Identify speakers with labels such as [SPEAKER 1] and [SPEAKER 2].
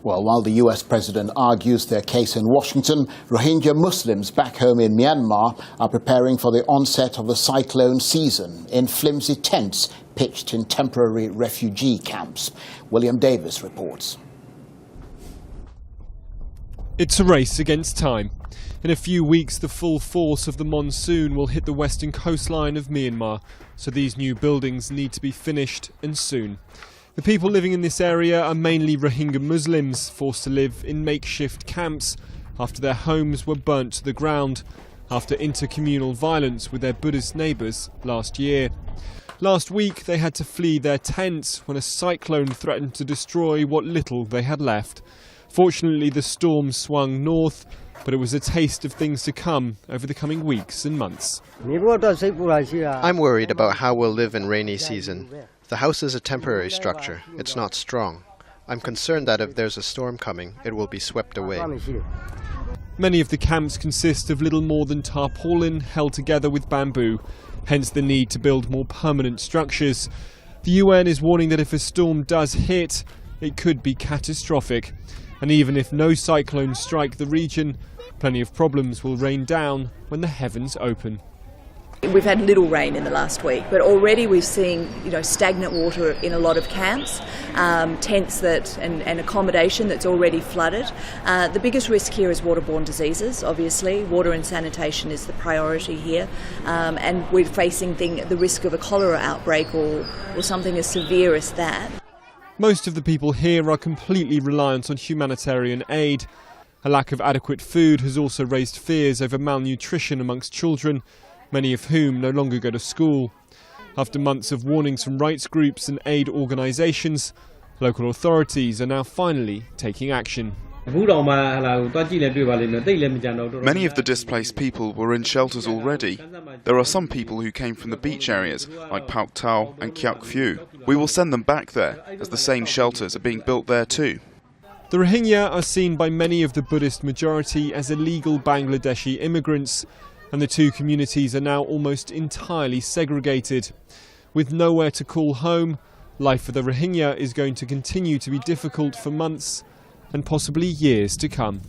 [SPEAKER 1] Well, while the US president argues their case in Washington, Rohingya Muslims back home in Myanmar are preparing for the onset of the cyclone season in flimsy tents pitched in temporary refugee camps. William Davis reports.
[SPEAKER 2] It's a race against time. In a few weeks, the full force of the monsoon will hit the western coastline of Myanmar, so these new buildings need to be finished, and soon. The people living in this area are mainly Rohingya Muslims, forced to live in makeshift camps after their homes were burnt to the ground after intercommunal violence with their Buddhist neighbours last year. Last week, they had to flee their tents when a cyclone threatened to destroy what little they had left. Fortunately, the storm swung north, but it was a taste of things to come over the coming weeks and months.
[SPEAKER 3] I'm worried about how we'll live in rainy season. The house is a temporary structure. It's not strong. I'm concerned that if there's a storm coming, it will be swept away.
[SPEAKER 2] Many of the camps consist of little more than tarpaulin held together with bamboo, hence the need to build more permanent structures. The UN is warning that if a storm does hit, it could be catastrophic. And even if no cyclones strike the region, plenty of problems will rain down when the heavens open.
[SPEAKER 4] We've had little rain in the last week, but already we've seen stagnant water in a lot of camps, tents and accommodation that's already flooded. The biggest risk here is waterborne diseases, obviously. Water and sanitation is the priority here, and we're facing the risk of a cholera outbreak or something as severe as that.
[SPEAKER 2] Most of the people here are completely reliant on humanitarian aid. A lack of adequate food has also raised fears over malnutrition amongst children, many of whom no longer go to school. After months of warnings from rights groups and aid organisations, local authorities are now finally taking action.
[SPEAKER 5] Many of the displaced people were in shelters already. There are some people who came from the beach areas, like Pauk Tau and Kyauk Phu. We will send them back there, as the same shelters are being built there too.
[SPEAKER 2] The Rohingya are seen by many of the Buddhist majority as illegal Bangladeshi immigrants, and the two communities are now almost entirely segregated. With nowhere to call home, life for the Rohingya is going to continue to be difficult for months and possibly years to come.